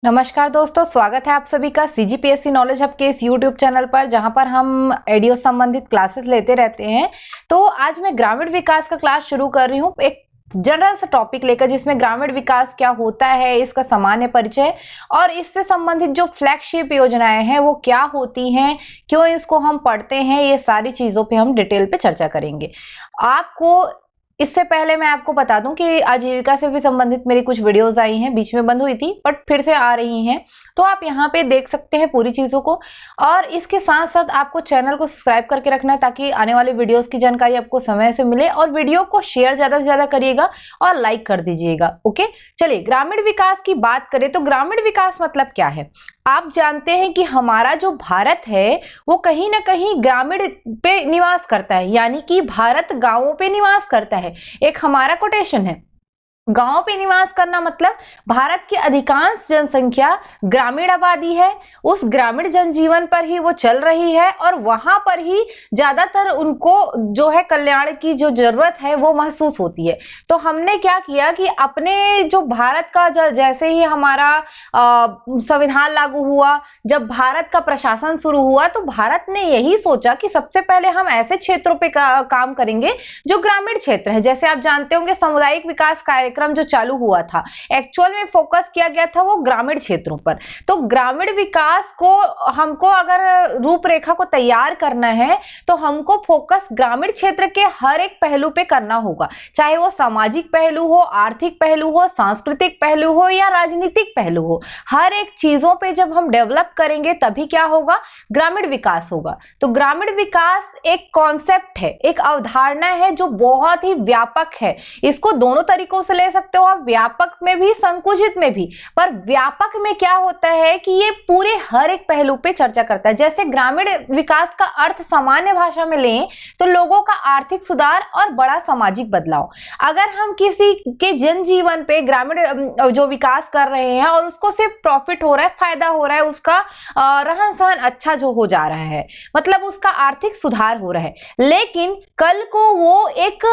नमस्कार दोस्तों, स्वागत है आप सभी का सीजीपीएससी नॉलेज हब के इस यूट्यूब चैनल पर, जहां पर हम एडीओ संबंधित क्लासेस लेते रहते हैं। तो आज मैं ग्रामीण विकास का क्लास शुरू कर रही हूं, एक जनरल सा टॉपिक लेकर, जिसमें ग्रामीण विकास क्या होता है, इसका सामान्य परिचय और इससे संबंधित जो फ्लैगशिप योजनाएं हैं वो क्या होती हैं, क्यों इसको हम पढ़ते हैं, ये सारी चीजों पे हम डिटेल पे चर्चा करेंगे। आपको इससे पहले मैं आपको बता दूं कि आजीविका से भी संबंधित मेरी कुछ वीडियोस आई हैं, बीच में बंद हुई थी बट फिर से आ रही हैं, तो आप यहाँ पे देख सकते हैं पूरी चीजों को। और इसके साथ साथ आपको चैनल को सब्सक्राइब करके रखना है, ताकि आने वाले वीडियोस की जानकारी आपको समय से मिले। और वीडियो को शेयर ज्यादा से ज्यादा करिएगा और लाइक कर दीजिएगा। ओके, चलिए ग्रामीण विकास की बात करें तो ग्रामीण विकास मतलब क्या है। आप जानते हैं कि हमारा जो भारत है वो कहीं ना कहीं ग्रामीण पे निवास करता है, यानी कि भारत गांवों पे निवास करता है। एक हमारा कोटेशन है, गांव पे निवास करना मतलब भारत की अधिकांश जनसंख्या ग्रामीण आबादी है, उस ग्रामीण जनजीवन पर ही वो चल रही है और वहां पर ही ज्यादातर उनको जो है कल्याण की जो जरूरत है वो महसूस होती है। तो हमने क्या किया कि अपने जो भारत का जैसे ही हमारा संविधान लागू हुआ, जब भारत का प्रशासन शुरू हुआ, तो भारत ने यही सोचा कि सबसे पहले हम ऐसे क्षेत्रों पे काम करेंगे जो ग्रामीण क्षेत्र है। जैसे आप जानते होंगे सामुदायिक विकास कार्यक्रम जो चालू हुआ था, एक्चुअल में फोकस किया गया था वो ग्रामीण क्षेत्रों पर। तो ग्रामीण विकास को हमको अगर रूपरेखा को तैयार करना है तो हमको फोकस ग्रामीण क्षेत्र के हर एक पहलू पे करना होगा, चाहे वो सामाजिक पहलू हो, आर्थिक पहलू हो, सांस्कृतिक पहलू हो या राजनीतिक पहलू हो। हर एक चीजों पे जब हम डेवलप करेंगे तभी क्या होगा, ग्रामीण विकास होगा। तो ग्रामीण विकास एक कॉन्सेप्ट है, एक अवधारणा है जो बहुत ही व्यापक है। इसको दोनों तरीकों से ले सकते हो आप, व्यापक में भी संकुचित में भी। पर व्यापक में क्या होता है कि ये पूरे हर एक पहलू पे चर्चा करता है। जैसे ग्रामीण विकास का अर्थ सामान्य भाषा में लें तो लोगों का आर्थिक सुधार और बड़ा सामाजिक बदलाव। अगर हम किसी के जनजीवन पे ग्रामीण जो विकास कर रहे हैं और उसको सिर्फ प्रॉफिट हो रहा है, फायदा हो रहा है, उसका रहन सहन अच्छा जो हो जा रहा है, मतलब उसका आर्थिक सुधार हो रहा है, लेकिन कल को वो एक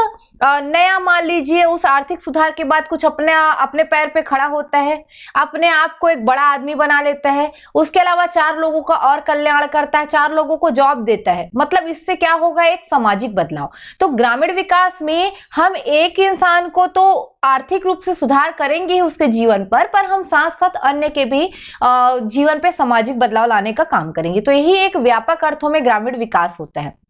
नया, मान लीजिए उस आर्थिक सुधार के बाद कुछ अपने पैर पे खड़ा होता है, अपने आप को एक बड़ा आदमी बना लेता है, उसके अलावा 4 लोगों का और कल्याण करता है, 4 लोगों को जॉब देता है, मतलब इससे क्या होगा, एक सामाजिक बदलाव। तो ग्रामीण विकास में हम एक इंसान को तो आर्थिक रूप से सुधार करेंगे ही उसके जीवन पर हम साथ साथ अन्य के भी जीवन पे सामाजिक बदलाव लाने का काम करेंगे। तो यही एक व्यापक अर्थों में ग्रामीण विकास होता है।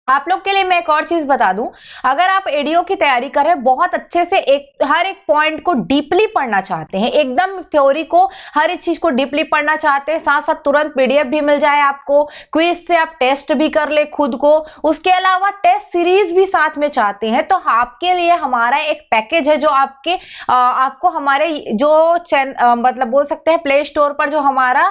आप लोग के लिए मैं एक और चीज बता दूं, अगर आप एडीओ की तैयारी कर रहे हैं, बहुत अच्छे से हर एक पॉइंट को डीपली पढ़ना चाहते हैं, एकदम थ्योरी को, हर एक चीज को डीपली पढ़ना चाहते हैं, साथ साथ तुरंत पीडीएफ भी मिल जाए आपको, क्विज से आप टेस्ट भी कर ले खुद को, उसके अलावा टेस्ट सीरीज भी साथ में चाहते हैं, तो आपके लिए हमारा एक पैकेज है जो आपको हमारे जो मतलब बोल सकते हैं प्ले स्टोर पर जो हमारा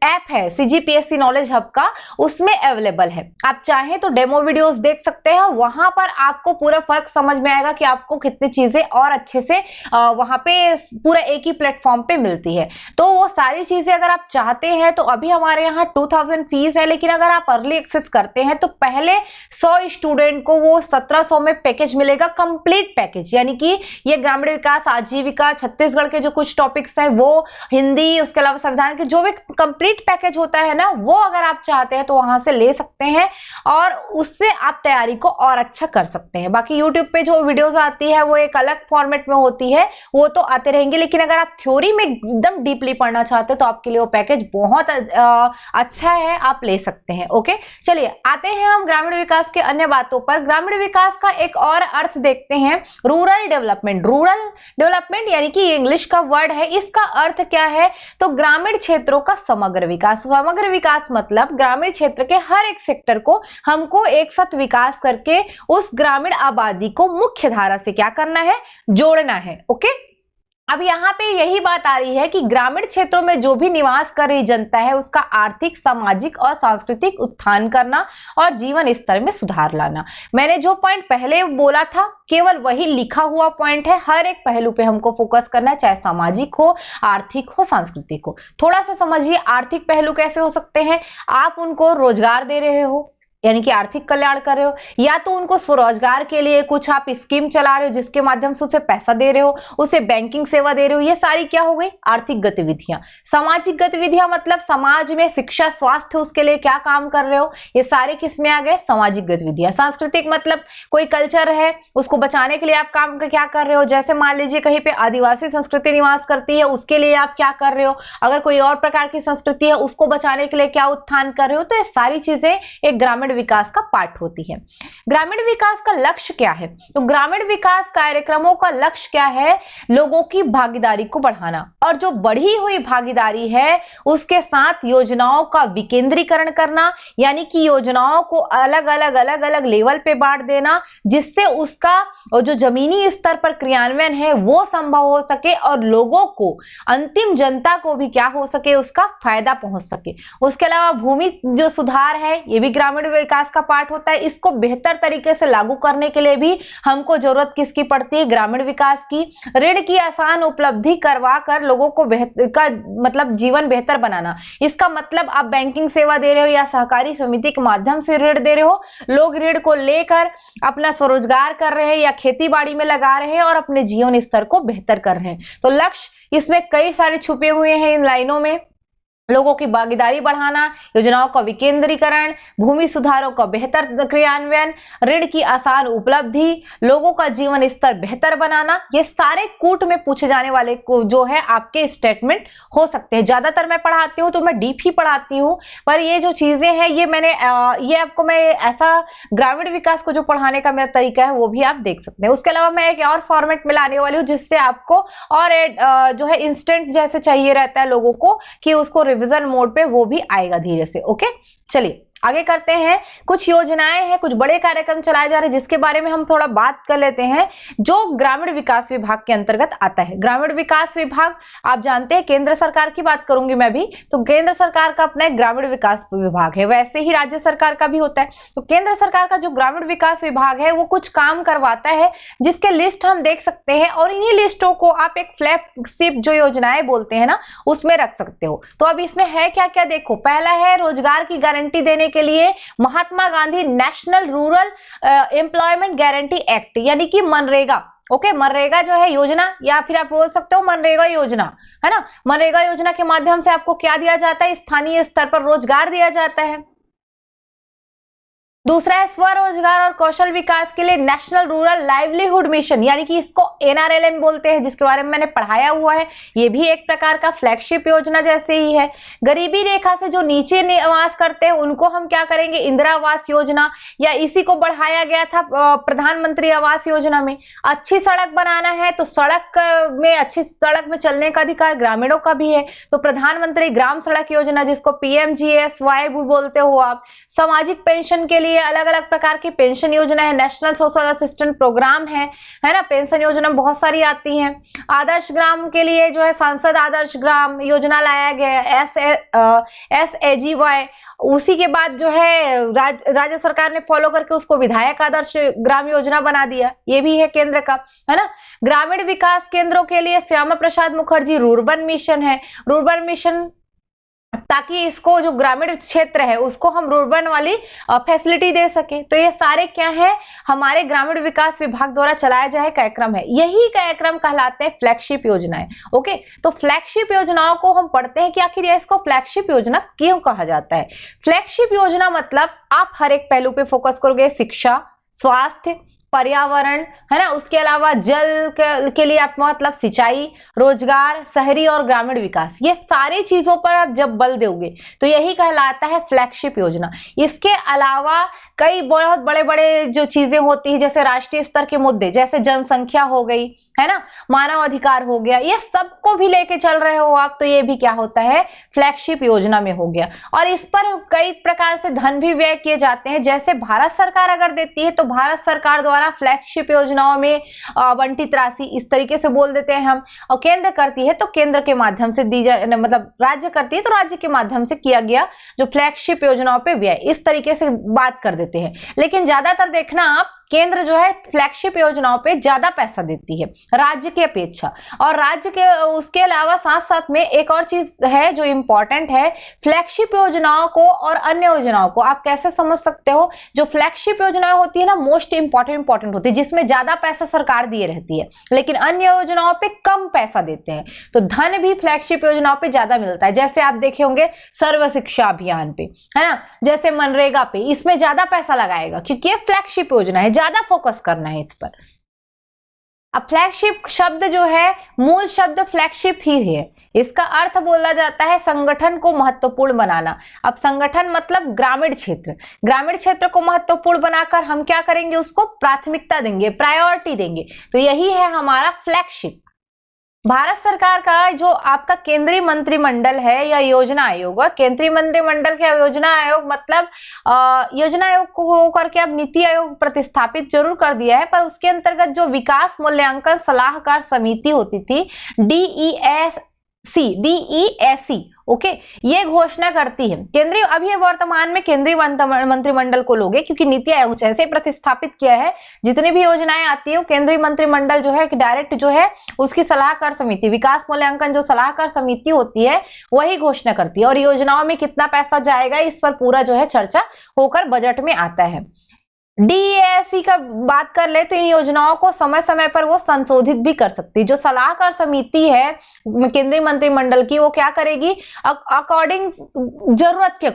ऐप है सीजीपीएससी नॉलेज हब का, उसमें अवेलेबल है। आप चाहे तो डेमो वीडियोस देख सकते हैं, वहां पर आपको पूरा फर्क समझ में आएगा कि आपको कितनी चीजें और अच्छे से वहां पे पूरा एक ही प्लेटफॉर्म पे मिलती है। तो वो सारी चीजें अगर आप चाहते हैं तो अभी हमारे यहाँ 2000 फीस है, लेकिन अगर आप अर्ली एक्सेस करते हैं तो पहले 100 स्टूडेंट को वो 1700 में पैकेज मिलेगा, कंप्लीट पैकेज। यानी कि ये ग्रामीण विकास, आजीविका, छत्तीसगढ़ के जो कुछ टॉपिक्स हैं वो, हिंदी, उसके अलावा संविधान के जो भी कंप्लीट पैकेज होता है ना, वो अगर आप चाहते हैं तो वहां से ले सकते हैं और उससे आप तैयारी को और अच्छा कर सकते हैं। बाकी YouTube पे जो वीडियोस आती है वो एक अलग फॉर्मेट में होती है, वो तो आते रहेंगे, लेकिन अगर आप थ्योरी में एकदम डीपली पढ़ना चाहते हैं तो आपके लिए वो पैकेज बहुत अच्छा है, आप ले सकते हैं। ओके, चलिए आते हैं हम ग्रामीण विकास के अन्य बातों पर। ग्रामीण विकास का एक और अर्थ देखते हैं, रूरल डेवलपमेंट। रूरल डेवलपमेंट यानी कि इंग्लिश का वर्ड है, इसका अर्थ क्या है, तो ग्रामीण क्षेत्रों का समग्र विकास। समग्र विकास मतलब ग्रामीण क्षेत्र के हर एक सेक्टर को हमको एक साथ विकास करके उस ग्रामीण आबादी को मुख्य धारा से क्या करना है, जोड़ना है। ओके, अब यहाँ पे यही बात आ रही है कि ग्रामीण क्षेत्रों में जो भी निवास कर रही जनता है उसका आर्थिक, सामाजिक और सांस्कृतिक उत्थान करना और जीवन स्तर में सुधार लाना। मैंने जो पॉइंट पहले बोला था केवल वही लिखा हुआ पॉइंट है, हर एक पहलू पे हमको फोकस करना है, चाहे सामाजिक हो, आर्थिक हो, सांस्कृतिक हो। थोड़ा सा समझिए आर्थिक पहलू कैसे हो सकते हैं, आप उनको रोजगार दे रहे हो, यानी कि आर्थिक कल्याण कर रहे हो, या तो उनको स्वरोजगार के लिए कुछ आप स्कीम चला रहे हो जिसके माध्यम से उसे पैसा दे रहे हो, उसे बैंकिंग सेवा दे रहे हो। ये सारी क्या हो गई? आर्थिक गतिविधियां। सामाजिक गतिविधियां मतलब समाज में शिक्षा, स्वास्थ्य, उसके लिए क्या काम कर रहे हो, ये सारे किसमें आ गए? सामाजिक गतिविधियां। सांस्कृतिक मतलब कोई कल्चर है उसको बचाने के लिए आप काम क्या कर रहे हो, जैसे मान लीजिए कहीं पे आदिवासी संस्कृति निवास करती है, उसके लिए आप क्या कर रहे हो, अगर कोई और प्रकार की संस्कृति है उसको बचाने के लिए क्या उत्थान कर रहे हो। तो ये सारी चीजें एक ग्रामीण विकास का पार्ट होती है। ग्रामीण विकास का लक्ष्य क्या है? तो ग्रामीण विकास कार्यक्रमों का लक्ष्य क्या है? लोगों की भागीदारी को बढ़ाना, और जो बढ़ी हुई भागीदारी है उसके साथ योजनाओं का विकेंद्रीकरण करना, यानी कि योजनाओं को अलग अलग लेवल पे बांट देना, जिससे उसका जो जमीनी स्तर पर क्रियान्वयन है वो संभव हो सके और लोगों को, अंतिम जनता को भी क्या हो सके, उसका फायदा पहुंच सके। उसके अलावा भूमि जो सुधार है ये भी ग्रामीण विकास का पार्ट होता है। इसको बेहतर तरीके से लागू करने के लिए भी हमको जरूरत किसकी पड़ती है? ग्रामीण विकास की। ऋण की आसान उपलब्धि करवा कर लोगों को मतलब जीवन बेहतर बनाना। इसका मतलब आप बैंकिंग सेवा दे रहे हो या सहकारी समिति के माध्यम से ऋण दे रहे हो, लोग ऋण को लेकर अपना स्वरोजगार कर रहे हैं या खेती बाड़ी में लगा रहे हैं और अपने जीवन स्तर को बेहतर कर रहे हैं। तो लक्ष्य इसमें कई सारे छुपे हुए हैं इन लाइनों में। लोगों की भागीदारी बढ़ाना, योजनाओं का विकेंद्रीकरण, भूमि सुधारों का बेहतर क्रियान्वयन, ऋण की आसान उपलब्धि, लोगों का जीवन स्तर बेहतर बनाना, ये सारे कूट में पूछे जाने वाले जो है आपके स्टेटमेंट हो सकते हैं। ज्यादातर मैं पढ़ाती हूँ तो मैं डीप ही पढ़ाती हूँ, पर ये जो चीजें हैं ये मैंने ये आपको मैं ऐसा ग्रामीण विकास को जो पढ़ाने का मेरा तरीका है वो भी आप देख सकते हैं। उसके अलावा मैं एक और फॉर्मेट में लाने वाली हूँ जिससे आपको और जो है इंस्टेंट जैसे चाहिए रहता है लोगों को कि उसको रिवीजन मोड पे, वो भी आएगा धीरे से। ओके, चलिए आगे करते हैं। कुछ योजनाएं हैं, कुछ बड़े कार्यक्रम चलाए जा रहे हैं जिसके बारे में हम थोड़ा बात कर लेते हैं, जो ग्रामीण विकास विभाग के अंतर्गत आता है। ग्रामीण विकास विभाग आप जानते हैं, केंद्र सरकार की बात करूंगी मैं भी, तो केंद्र सरकार का अपना एक ग्रामीण विकास विभाग है, वैसे ही राज्य सरकार का भी होता है। तो केंद्र सरकार का जो ग्रामीण विकास विभाग है वो कुछ काम करवाता है जिसके लिस्ट हम देख सकते हैं, और इन्हीं लिस्टों को आप एक फ्लैगशिप जो योजनाएं बोलते हैं ना उसमें रख सकते हो। तो अब इसमें है क्या क्या, देखो। पहला है रोजगार की गारंटी देने के लिए Mahatma Gandhi National Rural Employment Guarantee Act, यानी कि मनरेगा। ओके, मनरेगा जो है योजना, या फिर आप बोल सकते हो मनरेगा योजना, है ना। मनरेगा योजना के माध्यम से आपको क्या दिया जाता है? स्थानीय स्तर पर रोजगार दिया जाता है। दूसरा है स्वरोजगार और कौशल विकास के लिए नेशनल रूरल लाइवलीहुड मिशन, यानी कि इसको NRLM बोलते हैं, जिसके बारे में मैंने पढ़ाया हुआ है। ये भी एक प्रकार का फ्लैगशिप योजना जैसे ही है। गरीबी रेखा से जो नीचे निवास करते हैं उनको हम क्या करेंगे? इंदिरा आवास योजना, या इसी को बढ़ाया गया था प्रधानमंत्री आवास योजना में। अच्छी सड़क बनाना है तो अच्छी सड़क में चलने का अधिकार ग्रामीणों का भी है, तो प्रधानमंत्री ग्राम सड़क योजना, जिसको PMGSY भी बोलते हो आप। सामाजिक पेंशन के लिए अलग अलग प्रकार की पेंशन योजना है, नेशनल सोशल असिस्टेंट प्रोग्राम है ना। पेंशन योजना बहुत सारी आती हैं। आदर्श ग्राम के लिए जो है सांसद आदर्श ग्राम योजना लाया गया है, SAGY। उसी के बाद जो है राज्य सरकार ने फॉलो करके उसको विधायक आदर्श ग्राम योजना बना दिया, ये भी है केंद्र का, है ना। ग्रामीण विकास केंद्रों के लिए श्यामा प्रसाद मुखर्जी रूर्बन मिशन है। रूर्बन मिशन ताकि इसको जो ग्रामीण क्षेत्र है उसको हम रूर्बन वाली फैसिलिटी दे सके। तो ये सारे क्या है? हमारे ग्रामीण विकास विभाग द्वारा चलाया जाए कार्यक्रम है। यही कार्यक्रम कहलाते हैं फ्लैगशिप योजनाएं। ओके, तो फ्लैगशिप योजनाओं को हम पढ़ते हैं कि आखिर इसको फ्लैगशिप योजना क्यों कहा जाता है। फ्लैगशिप योजना मतलब आप हर एक पहलू पे फोकस करोगे, शिक्षा, स्वास्थ्य, पर्यावरण, है ना। उसके अलावा जल के लिए आप मतलब सिंचाई, रोजगार, शहरी और ग्रामीण विकास, ये सारी चीजों पर आप जब बल दोगे तो यही कहलाता है फ्लैगशिप योजना। इसके अलावा कई बहुत बड़े बड़े जो चीजें होती है, जैसे राष्ट्रीय स्तर के मुद्दे, जैसे जनसंख्या हो गई, है ना, मानव अधिकार हो गया, ये सबको भी लेके चल रहे हो आप, तो ये भी क्या होता है? फ्लैगशिप योजना में हो गया। और इस पर कई प्रकार से धन भी व्यय किए जाते हैं। जैसे भारत सरकार अगर देती है तो भारत सरकार द्वारा फ्लैगशिप योजनाओं में आवंटित राशि, इस तरीके से बोल देते हैं हम। और केंद्र करती है तो केंद्र के माध्यम से दी जाए, मतलब राज्य करती है तो राज्य के माध्यम से किया गया जो फ्लैगशिप योजनाओं पे व्यय, इस तरीके से बात कर देते हैं। लेकिन ज्यादातर देखना आप केंद्र जो है फ्लैगशिप योजनाओं पे ज्यादा पैसा देती है राज्य की अपेक्षा। और राज्य के उसके अलावा साथ साथ में एक और चीज है जो इंपॉर्टेंट है, फ्लैगशिप योजनाओं को और अन्य योजनाओं को आप कैसे समझ सकते हो। जो फ्लैगशिप योजनाएं होती है ना, मोस्ट इंपॉर्टेंट होती है, जिसमें ज्यादा पैसा सरकार दिए रहती है, लेकिन अन्य योजनाओं पे कम पैसा देते हैं। तो धन भी फ्लैगशिप योजनाओं पे ज्यादा मिलता है। जैसे आप देखे होंगे सर्व शिक्षा अभियान पे, है ना, जैसे मनरेगा पे, इसमें ज्यादा पैसा लगाएगा क्योंकि ये फ्लैगशिप योजना है, ज्यादा फोकस करना है इस पर। अब फ्लैगशिप शब्द जो है, मूल शब्द फ्लैगशिप ही है। इसका अर्थ बोला जाता है संगठन को महत्वपूर्ण बनाना। अब संगठन मतलब ग्रामीण क्षेत्र, ग्रामीण क्षेत्र को महत्वपूर्ण बनाकर हम क्या करेंगे, उसको प्राथमिकता देंगे, प्रायोरिटी देंगे। तो यही है हमारा फ्लैगशिप। भारत सरकार का जो आपका केंद्रीय मंत्रिमंडल है या योजना आयोग, केंद्रीय मंत्रिमंडल के योजना आयोग मतलब योजना आयोग को होकर के अब नीति आयोग प्रतिस्थापित जरूर कर दिया है, पर उसके अंतर्गत जो विकास मूल्यांकन सलाहकार समिति होती थी, DESC, ओके, ये घोषणा करती है केंद्रीय, अभी वर्तमान में केंद्रीय मंत्रिमंडल को लोगे क्योंकि नीति आयोग जैसे प्रतिस्थापित किया है, जितनी भी योजनाएं आती है केंद्रीय मंत्रिमंडल जो है डायरेक्ट जो है उसकी सलाहकार समिति, विकास मूल्यांकन जो सलाहकार समिति होती है वही घोषणा करती है। और योजनाओं में कितना पैसा जाएगा इस पर पूरा जो है चर्चा होकर बजट में आता है। DESC का बात कर ले तो इन योजनाओं को समय समय पर वो संशोधित भी कर सकती है। जो सलाहकार समिति है केंद्रीय मंत्रिमंडल की, वो क्या करेगी, अकॉर्डिंग जरूरत के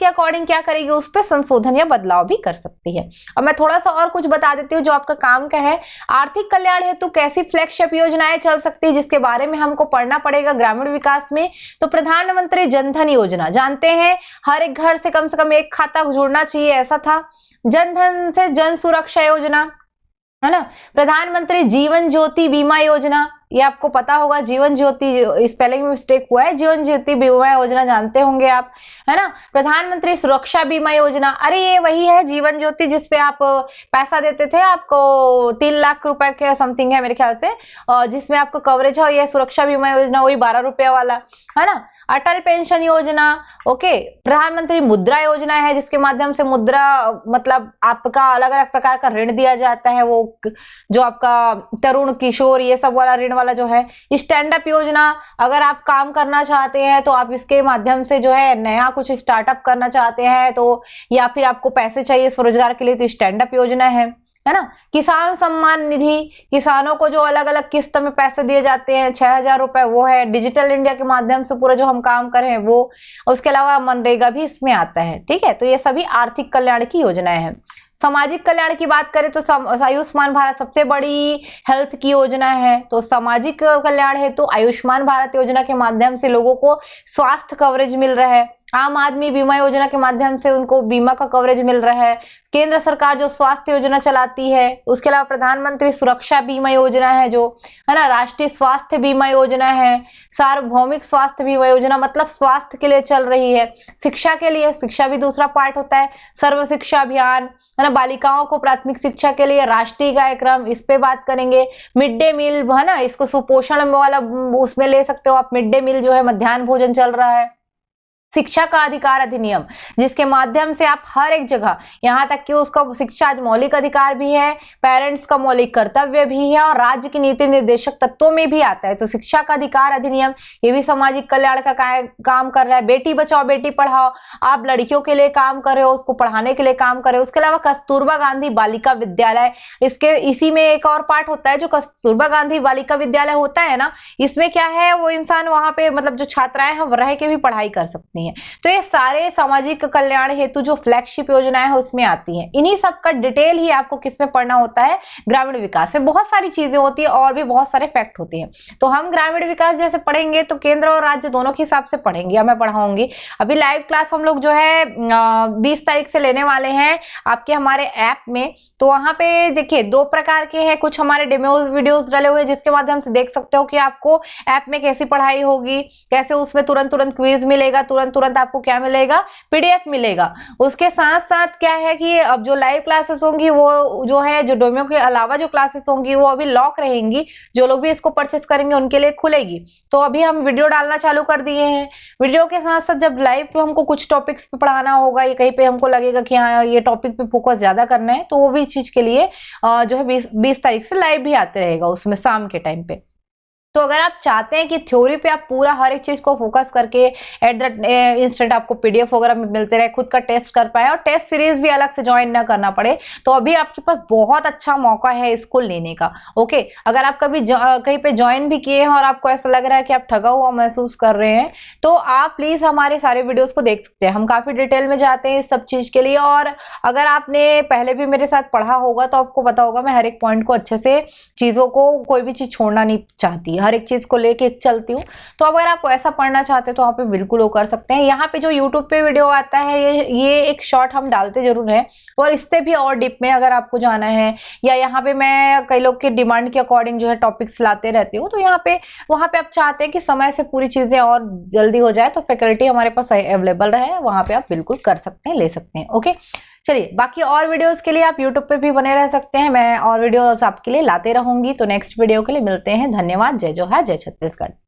अकॉर्डिंग क्या करेगी, उस पर संशोधन या बदलाव भी कर सकती है। अब मैं थोड़ा सा और कुछ बता देती हूँ जो आपका काम का है। आर्थिक कल्याण हेतु कैसी फ्लैगशिप योजनाएं चल सकती है, जिसके बारे में हमको पढ़ना पड़ेगा ग्रामीण विकास में। तो प्रधानमंत्री जनधन योजना, जानते हैं हर एक घर से कम एक खाता जुड़ना चाहिए, ऐसा था। जनधन से जन सुरक्षा योजना, है ना। प्रधानमंत्री जीवन ज्योति बीमा योजना, ये आपको पता होगा, जीवन ज्योति स्पेलिंग में मिस्टेक हुआ है, जीवन ज्योति बीमा योजना जानते होंगे आप, है ना। प्रधानमंत्री सुरक्षा बीमा योजना, अरे ये वही है जीवन ज्योति जिसपे आप पैसा देते थे, आपको 3 लाख रुपए के समथिंग है मेरे ख्याल से, जिसमें आपको कवरेज हो। ये सुरक्षा बीमा योजना वही 12 रुपया वाला, है ना। अटल पेंशन योजना, ओके। प्रधानमंत्री मुद्रा योजना है जिसके माध्यम से मुद्रा मतलब आपका अलग अलग प्रकार का ऋण दिया जाता है, वो जो आपका तरुण किशोर ये सब वाला ऋण वाला जो है। स्टैंड अप योजना, अगर आप काम करना चाहते हैं तो आप इसके माध्यम से जो है नया कुछ स्टार्टअप करना चाहते हैं तो, या फिर आपको पैसे चाहिए स्वरोजगार के लिए, तो स्टैंड अप योजना है ना। किसान सम्मान निधि, किसानों को जो अलग अलग किस्त में पैसे दिए जाते हैं 6,000 रुपए, वो है। डिजिटल इंडिया के माध्यम से पूरा जो हम काम कर रहे हैं वो। उसके अलावा मनरेगा भी इसमें आता है, ठीक है। तो ये सभी आर्थिक कल्याण की योजनाएं हैं। सामाजिक कल्याण की बात करें तो आयुष्मान भारत सबसे बड़ी हेल्थ की योजना है। तो सामाजिक कल्याण है तो आयुष्मान भारत योजना के माध्यम से लोगों को स्वास्थ्य कवरेज मिल रहा है। आम आदमी बीमा योजना के माध्यम से उनको बीमा का कवरेज मिल रहा है। केंद्र सरकार जो स्वास्थ्य योजना चलाती है, उसके अलावा प्रधानमंत्री सुरक्षा बीमा योजना है जो, है ना। राष्ट्रीय स्वास्थ्य बीमा योजना है। सार्वभौमिक स्वास्थ्य बीमा योजना मतलब स्वास्थ्य के लिए चल रही है। शिक्षा के लिए, शिक्षा भी दूसरा पार्ट होता है, सर्व शिक्षा अभियान, है ना। बालिकाओं को प्राथमिक शिक्षा के लिए राष्ट्रीय कार्यक्रम, इस पे बात करेंगे। मिड डे मील, है ना, इसको सुपोषण वाला उसमें ले सकते हो आप। मिड डे मील जो है मध्याह्न भोजन चल रहा है। शिक्षा का अधिकार अधिनियम, जिसके माध्यम से आप हर एक जगह, यहाँ तक कि उसका शिक्षा मौलिक अधिकार भी है, पेरेंट्स का मौलिक कर्तव्य भी है और राज्य की नीति निर्देशक तत्वों में भी आता है। तो शिक्षा का अधिकार अधिनियम ये भी सामाजिक कल्याण का काम कर रहा है। बेटी बचाओ बेटी पढ़ाओ, आप लड़कियों के लिए काम कर रहे हो, उसको पढ़ाने के लिए काम कर रहे हो। उसके अलावा कस्तूरबा गांधी बालिका विद्यालय, इसी में एक और पार्ट होता है जो कस्तूरबा गांधी बालिका विद्यालय होता है ना, इसमें क्या है, वो इंसान वहां पे मतलब जो छात्राएं हैं वो रह के भी पढ़ाई कर सकती हैं। तो ये सारे सामाजिक कल्याण हेतु जो फ्लैगशिप योजनाएं हैं उसमें आती हैं। इन्हीं सब का डिटेल ही आपको किसमें पढ़ना होता है, ग्रामीण विकास में। बहुत सारी चीजें होती है और भी बहुत सारे फैक्ट होते हैं। तो हम ग्रामीण विकास जैसे पढ़ेंगे तो केंद्र और राज्य दोनों के हिसाब से पढ़ेंगे, मैं पढ़ाऊंगी। अभी लाइव क्लास हम लोग जो है 20 तारीख से लेने वाले हैं आपके हमारे ऐप में। तो वहां पे देखिए 2 प्रकार के हैं, कुछ हमारे डेमो वीडियोस डाले हुए जिसके माध्यम से देख सकते हो कि आपको ऐप में कैसी पढ़ाई होगी, कैसे उसमें तुरंत क्विज मिलेगा, तुरंत तुरंत आपको क्या मिलेगा, पीडीएफ मिलेगा। उसके साथ साथ क्या है कि अब जो लाइव क्लासेस होंगी वो जो है, जो डेमो के अलावा जो क्लासेस होंगी वो अभी लॉक रहेंगी, जो लोग भी इसको परचेस करेंगे उनके लिए खुलेगी। तो अभी हम वीडियो डालना चालू कर दिए हैं। वीडियो के साथ साथ जब लाइव पे हमको कुछ टॉपिक्स पे पढ़ाना होगा, या कहीं पे हमको लगेगा कि हाँ ये टॉपिक पे फोकस ज्यादा करना है, तो वो भी चीज के लिए जो है 20 तारीख से लाइव भी आते रहेगा, उसमें शाम के टाइम पे। तो अगर आप चाहते हैं कि थ्योरी पे आप पूरा हर एक चीज को फोकस करके एट द इंस्टेंट आपको पीडीएफ वगैरह में मिलते रहे, खुद का टेस्ट कर पाए और टेस्ट सीरीज भी अलग से ज्वाइन ना करना पड़े, तो अभी आपके पास बहुत अच्छा मौका है इसको लेने का। ओके, अगर आप कभी कहीं पे ज्वाइन भी किए हैं और आपको ऐसा लग रहा है कि आप ठगा हुआ महसूस कर रहे हैं, तो आप प्लीज हमारे सारे वीडियोज को देख सकते हैं। हम काफी डिटेल में जाते हैं इस सब चीज के लिए, और अगर आपने पहले भी मेरे साथ पढ़ा होगा तो आपको पता होगा मैं हर एक पॉइंट को अच्छे से, चीजों को कोई भी चीज छोड़ना नहीं चाहती, हर एक चीज को लेके चलती हूँ। तो अगर आप ऐसा पढ़ना चाहते हैं तो आप बिल्कुल वो कर सकते हैं। यहाँ पे जो यूट्यूब पे वीडियो आता है ये एक शॉर्ट हम डालते जरूर है, और इससे भी और डीप में अगर आपको जाना है, या यहाँ पे मैं कई लोग के डिमांड के अकॉर्डिंग जो है टॉपिक्स लाते रहती हूँ, तो यहाँ पे वहां पे आप चाहते हैं कि समय से पूरी चीजें और जल्दी हो जाए, तो फैकल्टी हमारे पास अवेलेबल रहे, वहां पे आप बिल्कुल कर सकते हैं, ले सकते हैं। ओके, चलिए बाकी और वीडियोस के लिए आप यूट्यूब पे भी बने रह सकते हैं, मैं और वीडियोस आपके लिए लाते रहूंगी। तो नेक्स्ट वीडियो के लिए मिलते हैं, धन्यवाद। जय जोहार, जय छत्तीसगढ़।